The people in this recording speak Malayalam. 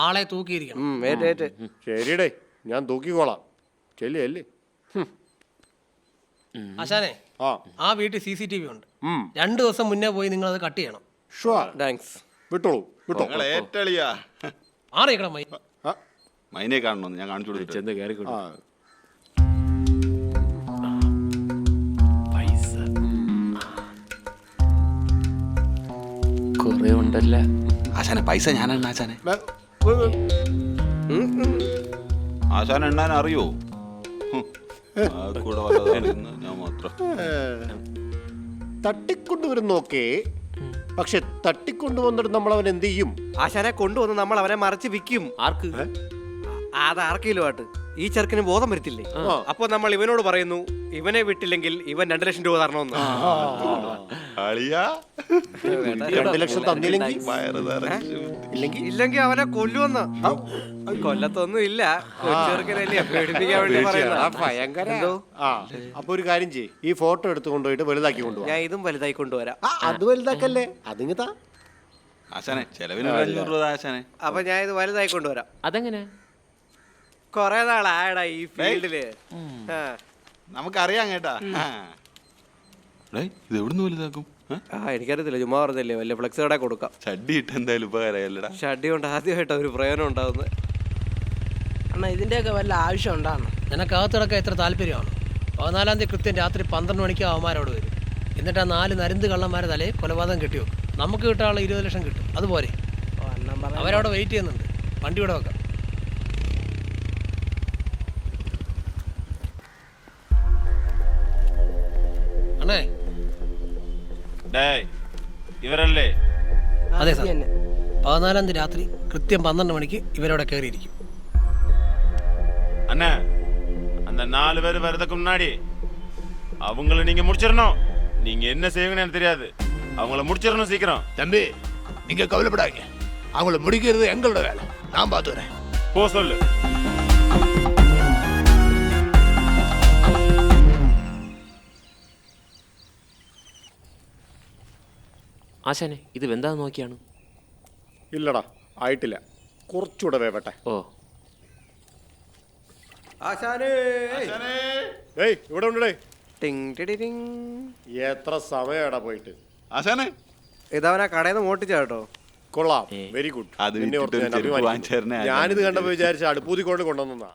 ആളെ തൂക്കിയിരിക്കണം. ശരിയടേ, ഞാൻ തൂക്കിക്കോളാം. ചെല്ലേ. ആശാനെ, ആ വീട്ടിൽ CCTV ഉണ്ട്. 2 ദിവസം മുന്നേ പോയി നിങ്ങൾ അത് കട്ട് ചെയ്യണം. വിട്ടോളൂ. ആറിയക്കണം മൈനെ കാണണമെന്ന് ഞാൻ കാണിച്ചു കൊടുത്തു. കൊറേ ഉണ്ടല്ലേ ആശാനെ. പൈസ ഞാനെണ്ണ ആശാനെ. ആശാൻ എണ്ണാൻ അറിയോ? കൂടെ ഞാൻ മാത്രം തട്ടിക്കൊണ്ടുവരുന്നോക്കെ, പക്ഷെ തട്ടിക്കൊണ്ടുവന്നിട്ട് നമ്മൾ അവൻ എന്ത് ചെയ്യും? ആശാനെ കൊണ്ടുവന്ന് നമ്മൾ അവനെ മറച്ച് വിൽക്കും. ആർക്ക്? അത് ആർക്കെങ്കിലും ആട്ട് ഈ ചെറുക്കിന് ബോധം വരത്തില്ലേ? അപ്പൊ നമ്മൾ ഇവനോട് പറയുന്നു, ഇവനെ വിട്ടില്ലെങ്കിൽ ഇവൻ 2 ലക്ഷം രൂപ തരണമെന്ന്. 2 ലക്ഷം തന്നില്ലെങ്കിൽ ഇല്ലെങ്കിൽ അവനെ കൊല്ലുവന്ന്. കൊല്ലത്തൊന്നും ഇല്ല, ചെറുക്കനല്ലേ പേടിപ്പിക്കാൻ വേണ്ടി പറയുന്നത്. അപ്പൊ ഒരു കാര്യം ചെയ്യ്, ഈ ഫോട്ടോ എടുത്ത് കൊണ്ടുപോയിട്ട് വലുതാക്കി കൊണ്ടുപോകാം. ഞാൻ ഇതും വലുതായി കൊണ്ടുവരാം. അത് വലുതാക്കല്ലേ, അതിങ്ങത്താ ആശാനെ. ചെലവിന് 500 രൂപ ആശാനെ. അപ്പൊ ഞാൻ ഇത് വലുതായി കൊണ്ടുവരാം. അതെങ്ങനെ? കൊറേ നാളായടാ ഈ ഫീൽഡില്. നമുക്കറിയാം കേട്ടാ. ഇത് എവിടുന്ന് വലുതാക്കും? എനിക്കറിയത്തില്ല, ചുമ്മാ പറഞ്ഞല്ലേ, വലിയ ഫ്ലെക്സ് കട കൊടുക്കാം. ഷഡ്ഡി ഇട്ട് എന്തായാലും ഉപകാരമല്ലടാ. ഷഡ്ഡി കൊണ്ട് ആദ്യമായിട്ട് ഒരു പ്രയോജനം ഉണ്ടാവുന്നത്. അണ്ണാ ഇതിന്റെയൊക്കെ വല്ല ആവശ്യം ഉണ്ടാകുന്നു. നിനക്കകത്ത് കിടക്കാൻ എത്ര താല്പര്യമാണ്? 14-ാം തീയതി കൃത്യം രാത്രി 12 മണിക്ക് അവന്മാരോട് വരും. എന്നിട്ട് ആ 4 നരുന്ത് കള്ളന്മാരെ തലേ കൊലപാതകം കെട്ടിവെക്കും. നമുക്ക് കിട്ടാനുള്ള 20 ലക്ഷം കിട്ടും. അതുപോലെ അവരവിടെ വെയിറ്റ് ചെയ്യുന്നുണ്ട്. വണ്ടി ഇവിടെ വെക്കാം. അണ്ണേ, ഇവരല്ലേ? അതെ സാർ. 14-ാം തീയതി രാത്രി കൃത്യം 12 മണിക്ക് ഇവരവിടെ കയറിയിരിക്കും. அண்ணா, அந்த 4 பேர் வரதுக்கு முன்னாடி அவங்கள நீங்க முடிச்சிடணும். நீங்க என்ன செய்வீங்கன்னு எனக்கு தெரியாது. அவங்கள முடிச்சிடணும் சீக்கிரம். தம்பி, நீங்க கவலைப்படாதீங்க, அவங்கள முடிக்கிறது எங்களோட வேலை. நான் பார்த்துக்கிறேன். போ சொல்லு. ആശാനെ, ഇത് വെന്താന്ന് നോക്കിയാണ്? ഇല്ലടാ, ആയിട്ടില്ല, കുറച്ചുകൂടെ വേവട്ടെ. ഇവിടെ ഉണ്ടേ. എത്ര സമയടാ പോയിട്ട്? ആശാനെ, ഇതവനാ കടയിൽ നിന്ന് മോട്ടിച്ചാ കേട്ടോ. കൊള്ളാം, വെരി ഗുഡ്. ഞാനിത് കണ്ടപ്പോ വിചാരിച്ച അടുപ്പൂതി കൊണ്ട് കൊണ്ടുവന്നാ.